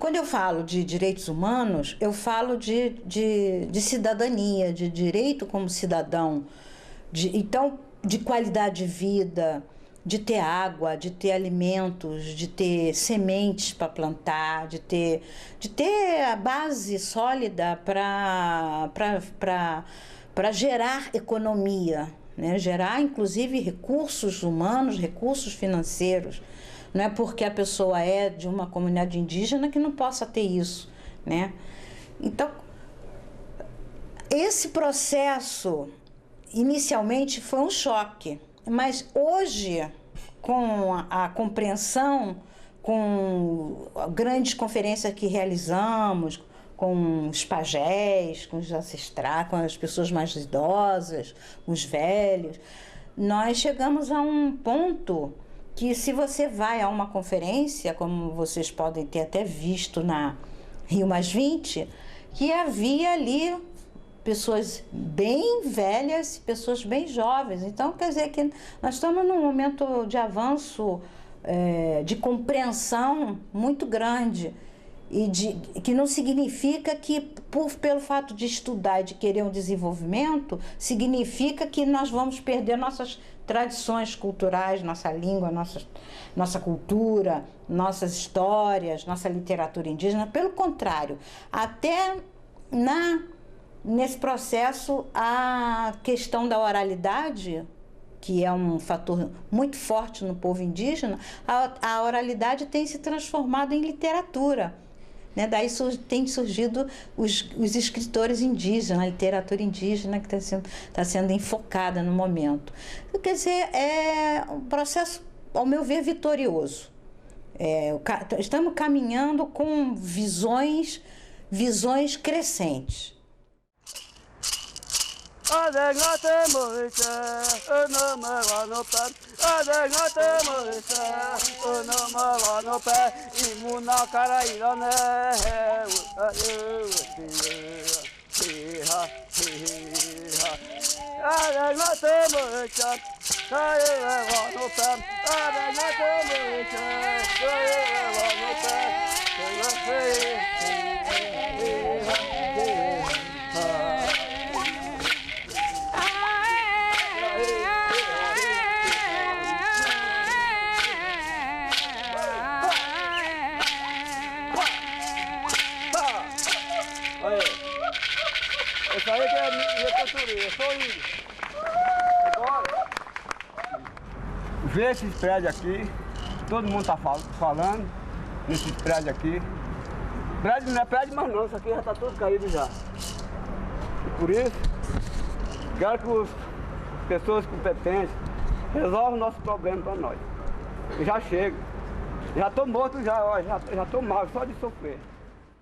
Quando eu falo de direitos humanos, eu falo de cidadania, de direito como cidadão, então, de qualidade de vida, de ter água, de ter alimentos, de ter sementes para plantar, de ter a base sólida para gerar economia, né? Gerar, inclusive, recursos humanos, recursos financeiros. Não é porque a pessoa é de uma comunidade indígena que não possa ter isso, né? Então, esse processo, inicialmente, foi um choque, mas hoje, com a compreensão, com grandes conferências que realizamos, com os pajés, com os ancestrais, com as pessoas mais idosas, os velhos, nós chegamos a um ponto que, se você vai a uma conferência, como vocês podem ter até visto na Rio+20, que havia ali pessoas bem velhas e pessoas bem jovens. Então, quer dizer que nós estamos num momento de avanço, de compreensão muito grande, e que não significa que, pelo fato de estudar e de querer um desenvolvimento, significa que nós vamos perder nossas tradições culturais, nossa língua, nossa cultura, nossas histórias, nossa literatura indígena. Pelo contrário, até nesse processo, a questão da oralidade, que é um fator muito forte no povo indígena, a oralidade tem se transformado em literatura, né? Daí tem surgido os escritores indígenas, a literatura indígena que está sendo enfocada no momento. Quer dizer, é um processo, ao meu ver, vitorioso. Estamos caminhando com visões crescentes. Essa aí que é a minha cantoria, eu sou índio. Agora, vê esses prédios aqui, todo mundo está falando nesses prédios aqui. Prédio não é prédio mais não, isso aqui já está tudo caído já. E por isso, quero que as pessoas competentes resolvam o nosso problema para nós. Eu já chego. Já estou morto já, ó, já estou mal, só de sofrer.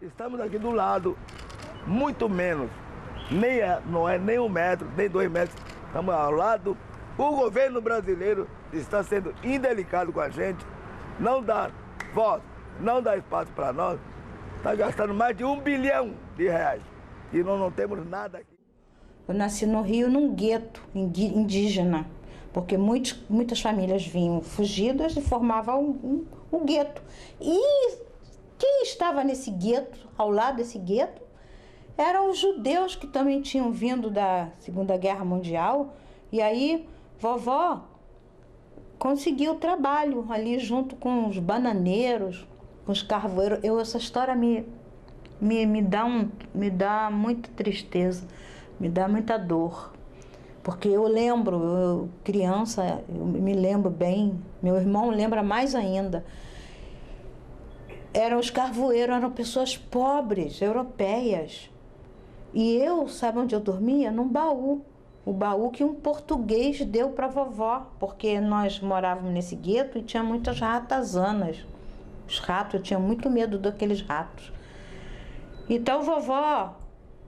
Estamos aqui do lado, muito menos. Não é nem 1 metro, nem 2 metros. Estamos ao lado. O governo brasileiro está sendo indelicado com a gente. Não dá voz, não dá espaço para nós. Está gastando mais de R$1 bilhão. E nós não temos nada aqui. Eu nasci no Rio, num gueto indígena, porque muitas famílias vinham fugidas e formavam um gueto. E quem estava nesse gueto, ao lado desse gueto, eram os judeus que também tinham vindo da Segunda Guerra Mundial. E aí, vovó conseguiu trabalho ali junto com os bananeiros, com os carvoeiros. Essa história me dá muita tristeza, me dá muita dor. Porque eu lembro, criança, eu me lembro bem, meu irmão lembra mais ainda. Os carvoeiros eram pessoas pobres, europeias. E eu, sabe onde eu dormia? Num baú. O baú que um português deu para a vovó, porque nós morávamos nesse gueto e tinha muitas ratazanas. Os ratos, eu tinha muito medo daqueles ratos. Então, vovó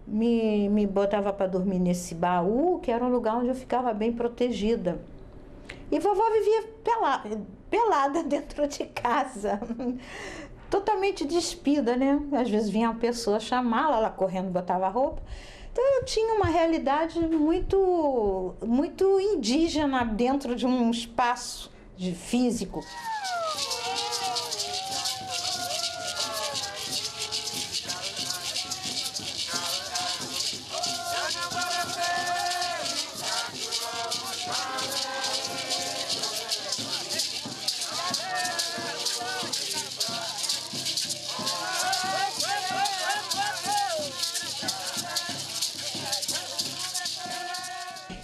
me botava para dormir nesse baú, que era um lugar onde eu ficava bem protegida. E vovó vivia pelada dentro de casa. Totalmente despida, né? Às vezes vinha uma pessoa chamá-la, ela correndo botava a roupa. Então eu tinha uma realidade muito indígena dentro de um espaço físico.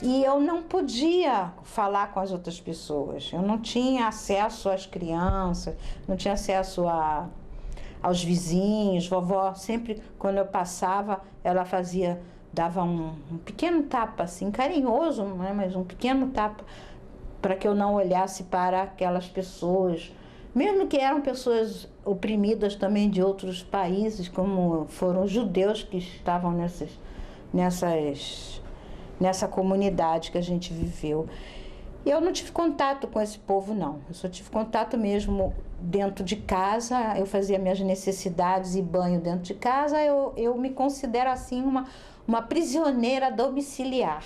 E eu não podia falar com as outras pessoas. Eu não tinha acesso às crianças, não tinha acesso aos vizinhos. Vovó sempre, quando eu passava, ela dava um pequeno tapa, assim, carinhoso, não é? Mas um pequeno tapa para que eu não olhasse para aquelas pessoas, mesmo que eram pessoas oprimidas também de outros países, como foram os judeus que estavam nessa comunidade que a gente viveu. Eu não tive contato com esse povo, não. Eu só tive contato mesmo dentro de casa. Eu fazia minhas necessidades e banho dentro de casa. Eu me considero, assim, uma prisioneira domiciliar,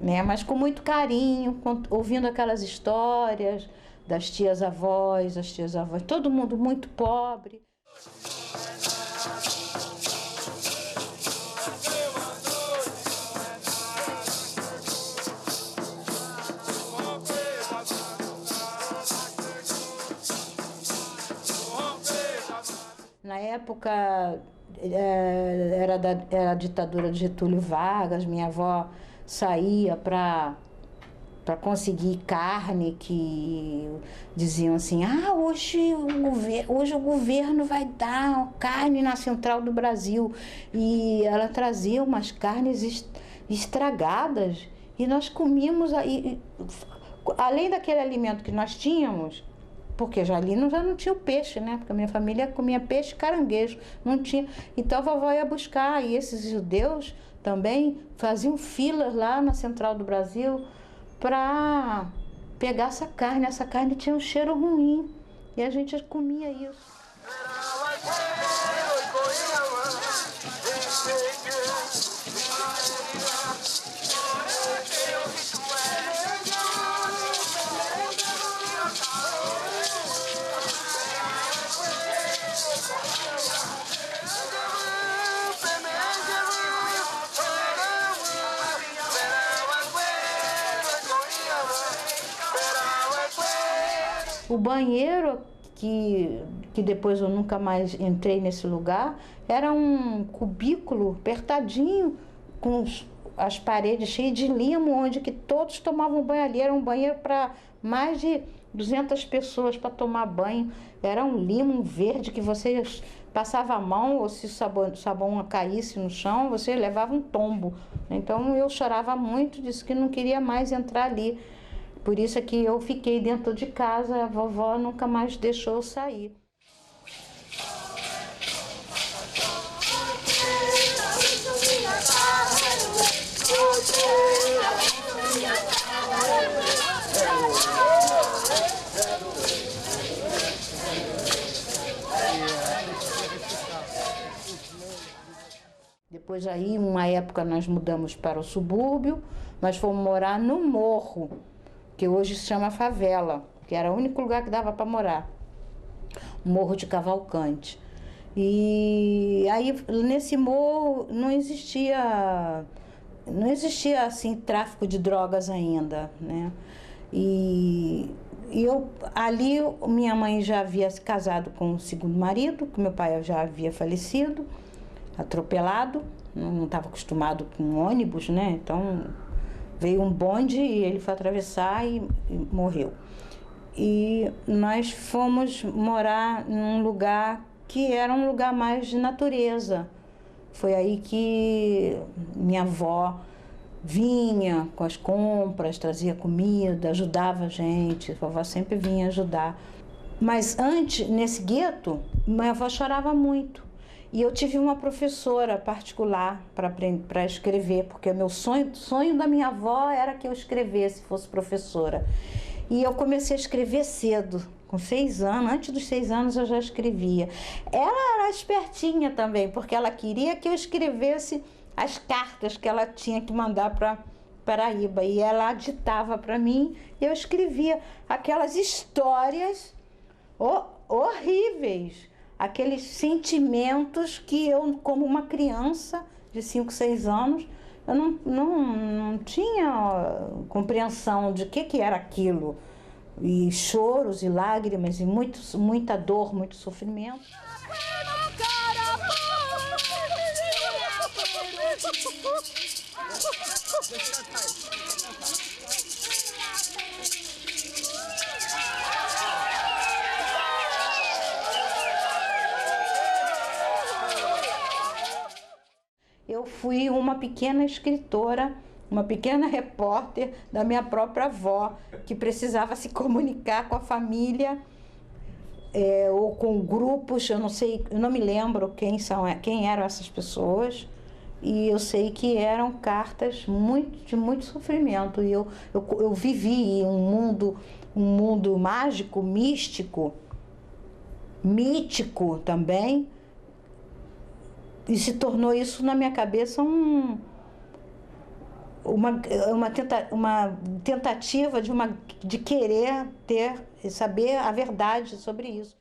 né? Mas com muito carinho, ouvindo aquelas histórias das tias-avós, todo mundo muito pobre. Na época era a ditadura de Getúlio Vargas, minha avó saía para conseguir carne, que diziam assim, hoje o governo vai dar carne na Central do Brasil. E ela trazia umas carnes estragadas e nós comíamos, além daquele alimento que nós tínhamos, porque já não tinha o peixe, né? Porque a minha família comia peixe e caranguejo, não tinha. Então a vovó ia buscar, e esses judeus também faziam filas lá na Central do Brasil para pegar essa carne. Essa carne tinha um cheiro ruim e a gente comia isso. O banheiro, que depois eu nunca mais entrei nesse lugar, era um cubículo apertadinho, com as paredes cheias de limo, onde que todos tomavam banho ali. Era um banheiro para mais de 200 pessoas para tomar banho. Era um limo verde que você passava a mão, ou se o sabão caísse no chão, você levava um tombo. Então eu chorava muito, disse que não queria mais entrar ali. Por isso é que eu fiquei dentro de casa, a vovó nunca mais deixou eu sair. Depois aí, uma época, nós mudamos para o subúrbio, mas fomos morar no morro, que hoje se chama favela, que era o único lugar que dava para morar, o Morro de Cavalcante. E aí, nesse morro, não existia assim, tráfico de drogas ainda, né? E ali, minha mãe já havia se casado com o segundo marido, que meu pai já havia falecido, atropelado, não estava acostumado com ônibus, né? Então veio um bonde e ele foi atravessar e morreu. E nós fomos morar num lugar que era um lugar mais de natureza. Foi aí que minha avó vinha com as compras, trazia comida, ajudava a gente. A vovó sempre vinha ajudar. Mas antes, nesse gueto, minha avó chorava muito. E eu tive uma professora particular para escrever, porque o meu sonho da minha avó era que eu escrevesse, fosse professora. E eu comecei a escrever cedo, com 6 anos, antes dos 6 anos eu já escrevia. Ela era espertinha também, porque ela queria que eu escrevesse as cartas que ela tinha que mandar para Paraíba. E ela ditava para mim e eu escrevia aquelas histórias horríveis. Aqueles sentimentos que eu, como uma criança de 5, 6 anos, eu não tinha compreensão de que era aquilo. E choros e lágrimas e muita dor, muito sofrimento. Eu fui uma pequena escritora, uma pequena repórter da minha própria avó, que precisava se comunicar com a família ou com grupos, eu não sei, eu não me lembro quem eram essas pessoas, e eu sei que eram cartas de muito sofrimento. E eu vivi um mundo mágico, místico, mítico também, e se tornou isso na minha cabeça uma tentativa de querer saber a verdade sobre isso.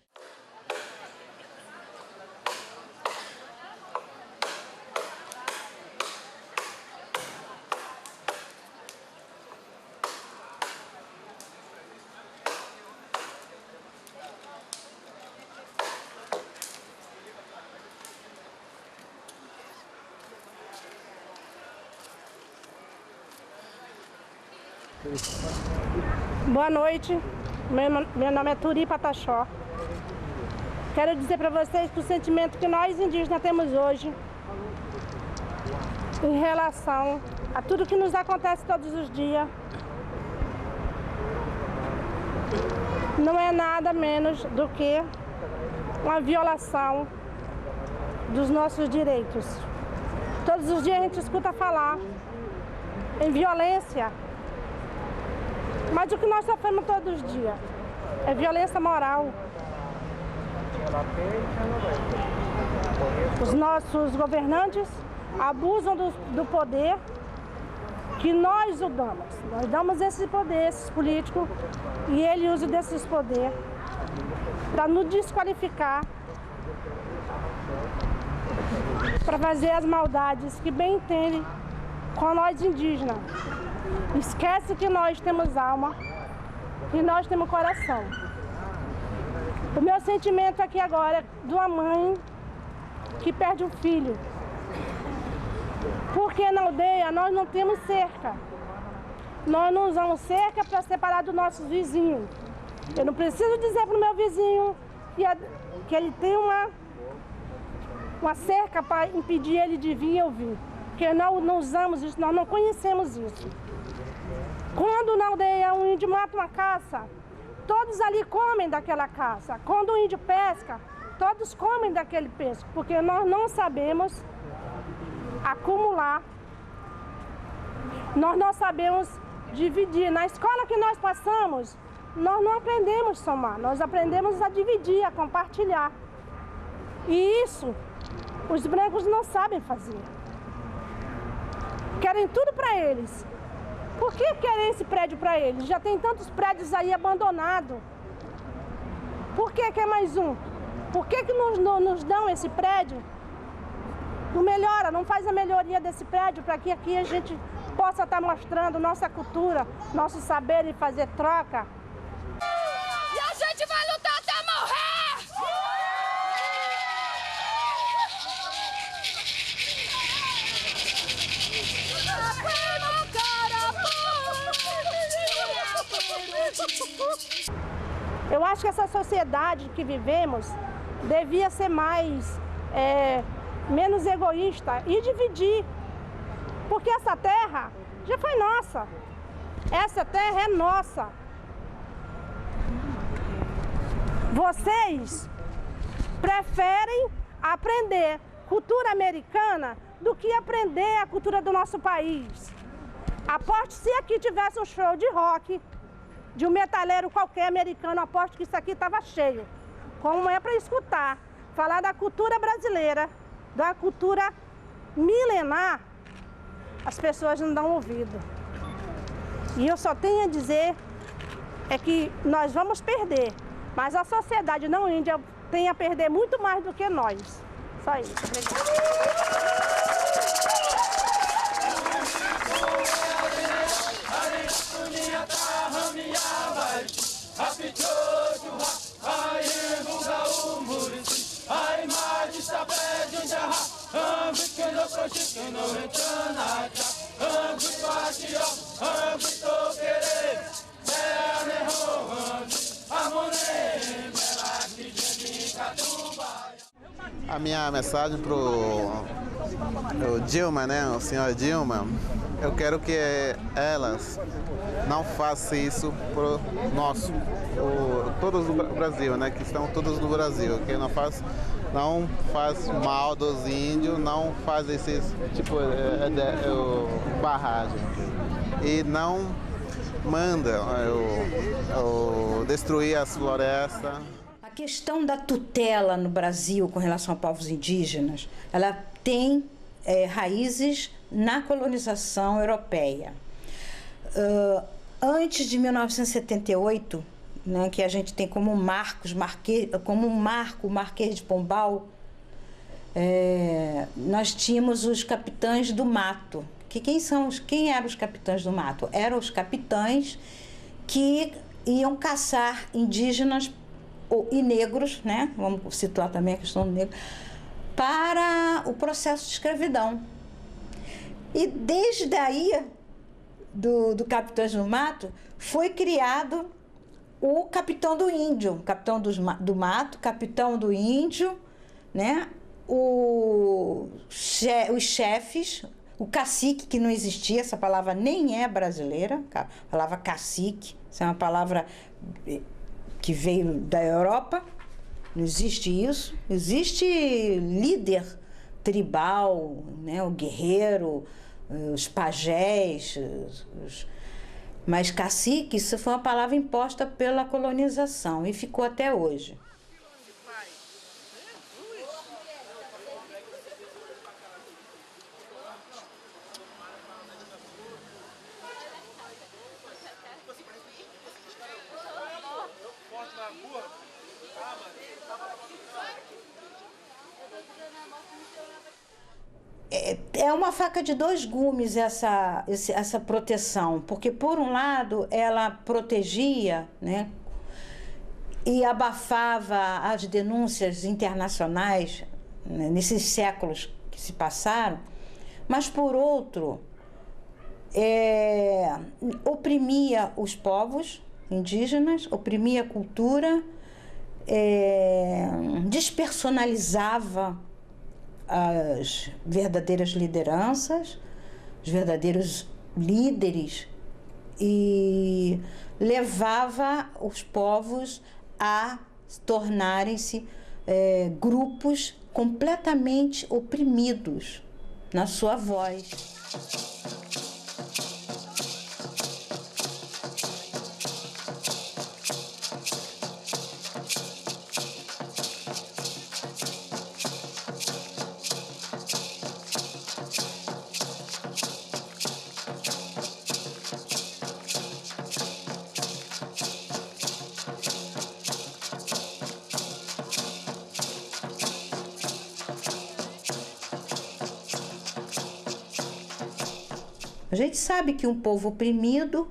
Boa noite, meu nome é Turi Pataxó. Quero dizer para vocês que o sentimento que nós indígenas temos hoje em relação a tudo que nos acontece todos os dias não é nada menos do que uma violação dos nossos direitos. Todos os dias a gente escuta falar em violência, mas o que nós sofremos todos os dias é violência moral. Os nossos governantes abusam do poder que nós o damos. Nós damos esse poder, esses políticos, e ele usa desses poderes para nos desqualificar, para fazer as maldades que bem entendem com nós indígenas. Esquece que nós temos alma e nós temos coração. O meu sentimento aqui agora é de uma mãe que perde um filho. Porque na aldeia nós não temos cerca. Nós não usamos cerca para separar dos nossos vizinhos. Eu não preciso dizer para o meu vizinho que ele tem uma cerca para impedir ele de vir ou vir. Porque nós não usamos isso, nós não conhecemos isso. Quando na aldeia um índio mata uma caça, todos ali comem daquela caça. Quando o índio pesca, todos comem daquele peixe, porque nós não sabemos acumular, nós não sabemos dividir. Na escola que nós passamos, nós não aprendemos a somar, nós aprendemos a dividir, a compartilhar. E isso, os brancos não sabem fazer. Querem tudo para eles. Por que querem esse prédio para eles? Já tem tantos prédios aí abandonados. Por que quer mais um? Por que nos dão esse prédio? Não melhora, não faz a melhoria desse prédio para que aqui a gente possa estar mostrando nossa cultura, nosso saber e fazer troca. E a gente vai lutar até morrer! Eu acho que essa sociedade que vivemos devia ser menos egoísta e dividir, porque essa terra já foi nossa, essa terra é nossa. Vocês preferem aprender cultura americana do que aprender a cultura do nosso país. Aposto se aqui tivesse um show de rock, de um metaleiro qualquer americano, aposto que isso aqui estava cheio. Como é para escutar, falar da cultura brasileira, da cultura milenar, as pessoas não dão ouvido. E eu só tenho a dizer é que nós vamos perder, mas a sociedade não índia tem a perder muito mais do que nós. Só isso. Obrigado. A minha mensagem para o Dilma, né, o senhor Dilma, eu quero que elas não façam isso para todos do Brasil, né, que estão todos no Brasil, que não faz mal dos índios, não faz esse tipo de barragem e não manda destruir as florestas. A questão da tutela no Brasil com relação a povos indígenas, ela tem raízes na colonização europeia. Antes de 1978, né, que a gente tem como marco o Marquês de Pombal, nós tínhamos os capitães do mato. Quem eram os capitães do mato? Eram os capitães que iam caçar indígenas e negros, né? Vamos situar também a questão do negro, para o processo de escravidão. E desde aí, do Capitães do Mato, foi criado o capitão do índio, capitão do mato, capitão do índio, né? Os chefes, o cacique, que não existia, essa palavra nem é brasileira, a palavra cacique, essa é uma palavra que veio da Europa, não existe isso. Existe líder tribal, né, o guerreiro, os pajés, mas cacique, isso foi uma palavra imposta pela colonização e ficou até hoje. É uma faca de dois gumes essa proteção, porque, por um lado, ela protegia, né, e abafava as denúncias internacionais, né, nesses séculos que se passaram, mas, por outro, oprimia os povos indígenas, oprimia a cultura, despersonalizava as verdadeiras lideranças, os verdadeiros líderes, e levava os povos a tornarem-se grupos completamente oprimidos na sua voz. A gente sabe que um povo oprimido,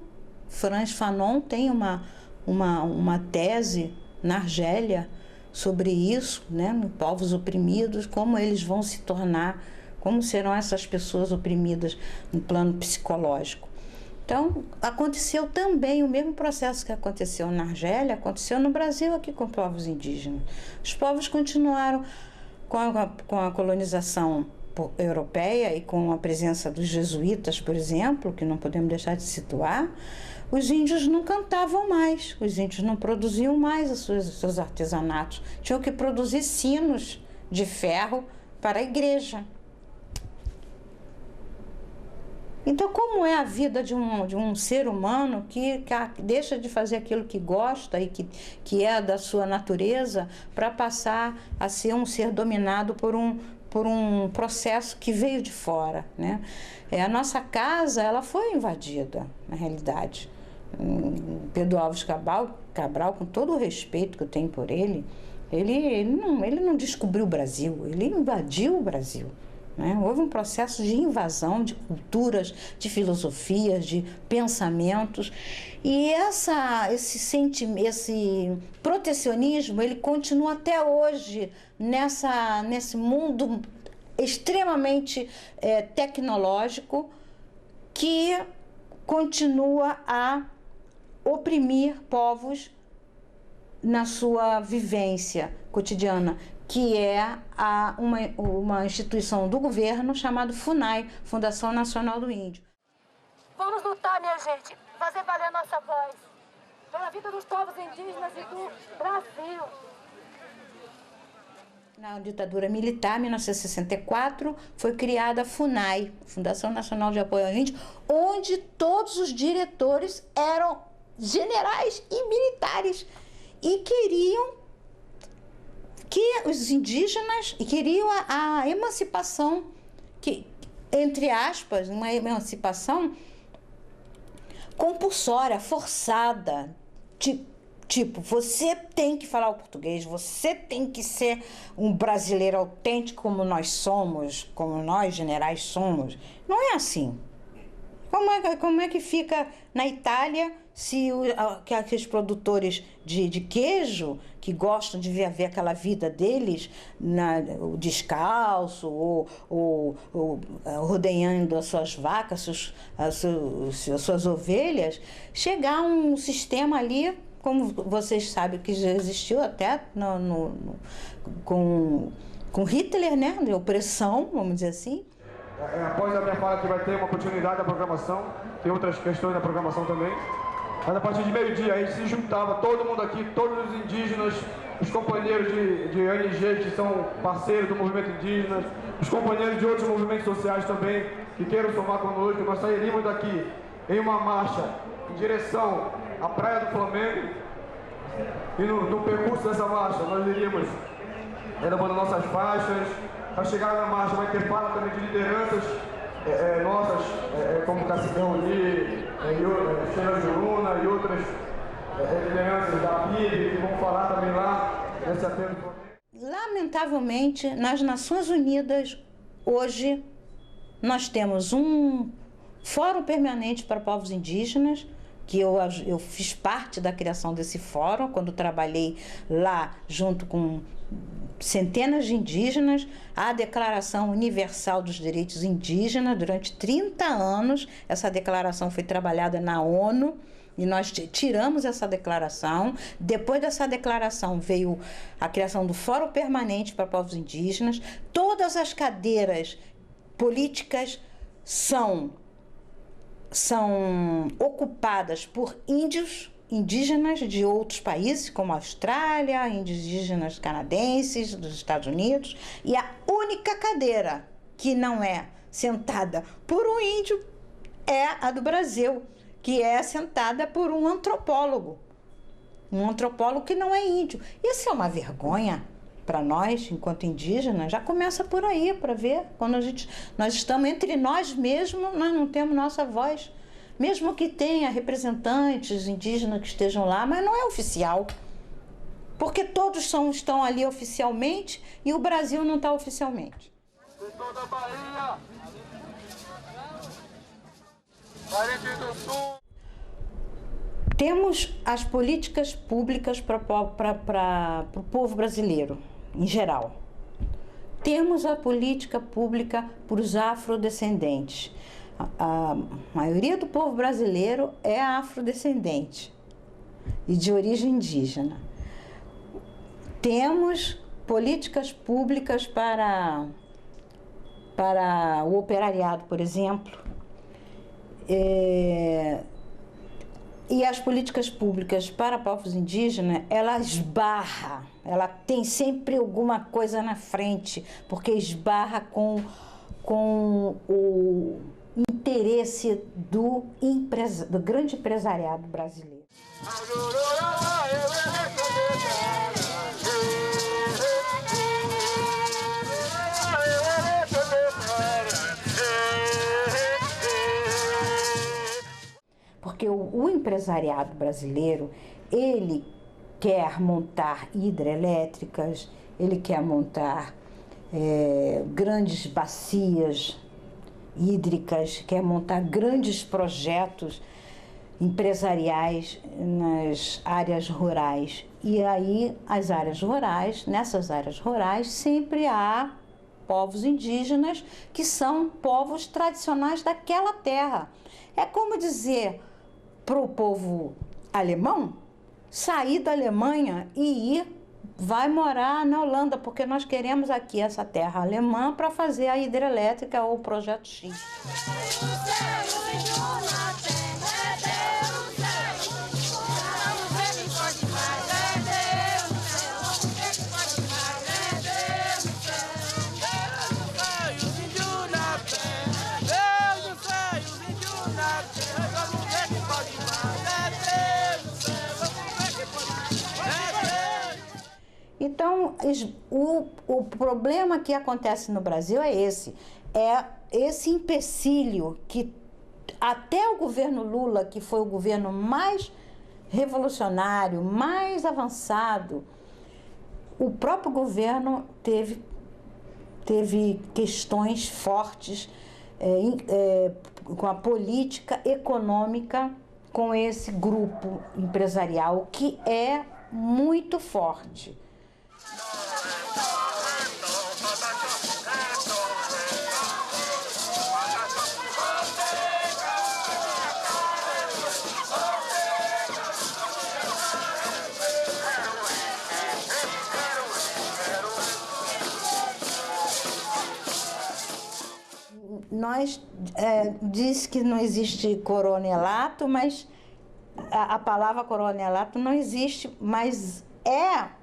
Frantz Fanon tem uma tese na Argélia sobre isso, né? Povos oprimidos, como eles vão se tornar, como serão essas pessoas oprimidas no plano psicológico. Então, aconteceu também o mesmo processo que aconteceu na Argélia, aconteceu no Brasil aqui com povos indígenas. Os povos continuaram com a colonização europeia e com a presença dos jesuítas, por exemplo, que não podemos deixar de situar. Os índios não cantavam mais, os índios não produziam mais os seus artesanatos, tinham que produzir sinos de ferro para a igreja. Então, como é a vida de um ser humano que deixa de fazer aquilo que gosta e que é da sua natureza para passar a ser um ser dominado por um processo que veio de fora, né? A nossa casa, ela foi invadida, na realidade. Pedro Álvares Cabral, com todo o respeito que eu tenho por ele não descobriu o Brasil, ele invadiu o Brasil, né? Houve um processo de invasão de culturas, de filosofias, de pensamentos, e esse protecionismo, ele continua até hoje nesse mundo extremamente tecnológico, que continua a oprimir povos na sua vivência cotidiana, que é uma instituição do governo chamada FUNAI, Fundação Nacional do Índio. Vamos lutar, minha gente, fazer valer a nossa voz, pela vida dos povos indígenas e do Brasil. Na ditadura militar, em 1964, foi criada a FUNAI, Fundação Nacional de Apoio ao Índio, onde todos os diretores eram generais e militares e queriam que os indígenas queriam a emancipação, que, entre aspas, uma emancipação compulsória, forçada, tipo, você tem que falar o português, você tem que ser um brasileiro autêntico como nós somos, como nós generais somos. Não é assim. Como é que fica na Itália se aqueles produtores de queijo que gostam de ver aquela vida deles descalço ou rodeando as suas vacas, as suas ovelhas, chegar a um sistema ali, como vocês sabem que já existiu até com Hitler, né, de opressão, vamos dizer assim. Após a minha fala aqui vai ter uma continuidade da programação, tem outras questões da programação também. Mas a partir de meio-dia a gente se juntava, todo mundo aqui, todos os indígenas, os companheiros de ONG que são parceiros do movimento indígena, os companheiros de outros movimentos sociais também que queiram somar conosco. Nós sairíamos daqui em uma marcha em direção à Praia do Flamengo e no percurso dessa marcha nós iríamos elevando nossas faixas. Para chegar na marcha vai ter fala também de lideranças nossas, como Cacique Roni, Sheila Juruna e outras lideranças da PIB, que vão falar também lá nesse atento. Lamentavelmente, nas Nações Unidas, hoje, nós temos um Fórum Permanente para Povos Indígenas, que eu fiz parte da criação desse fórum, quando trabalhei lá junto com centenas de indígenas, a Declaração Universal dos Direitos Indígenas. Durante 30 anos, essa declaração foi trabalhada na ONU e nós tiramos essa declaração. Depois dessa declaração veio a criação do Fórum Permanente para Povos Indígenas. Todas as cadeiras políticas são ocupadas por indígenas de outros países, como a Austrália, indígenas canadenses, dos Estados Unidos, e a única cadeira que não é sentada por um índio é a do Brasil, que é sentada por um antropólogo que não é índio. Isso é uma vergonha para nós, enquanto indígenas. Já começa por aí, para ver, quando nós estamos entre nós mesmos, nós não temos nossa voz. Mesmo que tenha representantes indígenas que estejam lá, mas não é oficial. Porque todos estão ali oficialmente e o Brasil não está oficialmente. Toda a Bahia, Parente do Sul. Temos as políticas públicas para o povo brasileiro, em geral. Temos a política pública para os afrodescendentes. A maioria do povo brasileiro é afrodescendente e de origem indígena. Temos políticas públicas para o operariado, por exemplo. E as políticas públicas para povos indígenas, ela esbarra, ela tem sempre alguma coisa na frente, porque esbarra com o interesse do grande empresariado brasileiro. Porque o empresariado brasileiro, ele quer montar hidrelétricas, ele quer montar grandes bacias hídricas, quer montar grandes projetos empresariais nas áreas rurais. E aí, nessas áreas rurais, sempre há povos indígenas, que são povos tradicionais daquela terra. É como dizer para o povo alemão sair da Alemanha e vai morar na Holanda, porque nós queremos aqui essa terra alemã para fazer a hidrelétrica ou o projeto X. Então, o problema que acontece no Brasil é esse empecilho que até o governo Lula, que foi o governo mais revolucionário, mais avançado, o próprio governo teve questões fortes com a política econômica com esse grupo empresarial que é muito forte. Nós diz que não existe coronelato, mas a palavra coronelato não existe, mas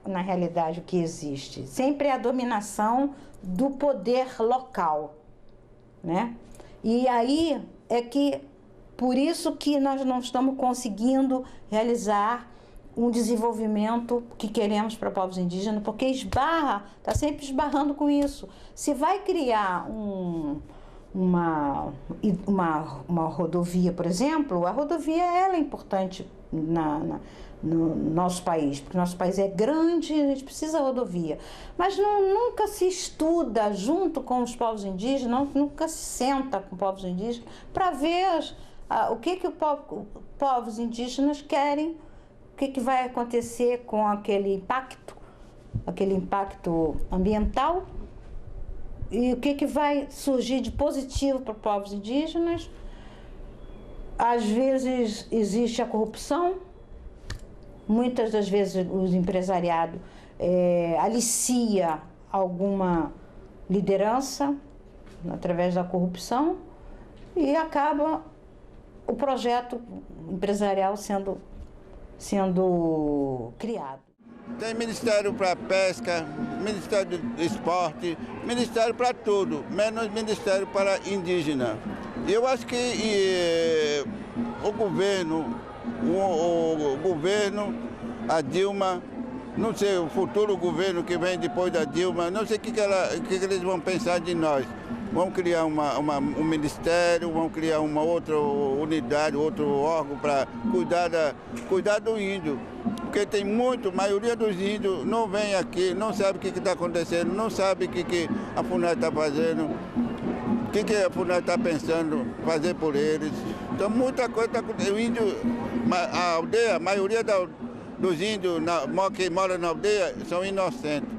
na realidade, o que existe. Sempre é a dominação do poder local, né? E aí por isso que nós não estamos conseguindo realizar um desenvolvimento que queremos para povos indígenas, porque está sempre esbarrando com isso. Se vai criar uma rodovia, por exemplo, a rodovia ela é importante no nosso país, porque o nosso país é grande, a gente precisa de rodovia. Mas nunca se estuda junto com os povos indígenas, nunca se senta com povos indígenas para ver o que os povos indígenas querem, o que vai acontecer com aquele impacto ambiental e o que vai surgir de positivo para os povos indígenas. Às vezes existe a corrupção, muitas das vezes o empresariado alicia alguma liderança através da corrupção e acaba o projeto empresarial sendo criado. Tem ministério para pesca, ministério do esporte, ministério para tudo, menos ministério para indígena. Eu acho que o governo, a Dilma, não sei, o futuro governo que vem depois da Dilma, não sei o que eles vão pensar de nós. Vão criar um ministério, vão criar uma outra unidade, outro órgão para cuidar do índio. Porque tem a maioria dos índios não vem aqui, não sabe o que está acontecendo, não sabe o que a FUNAI está fazendo, o que a FUNAI está pensando fazer por eles. Então muita coisa está acontecendo. O índio, a maioria dos índios que moram na aldeia são inocentes.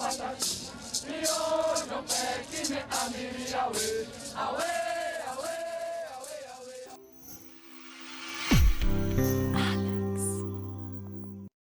Patati, Rio, no pé que me amiri,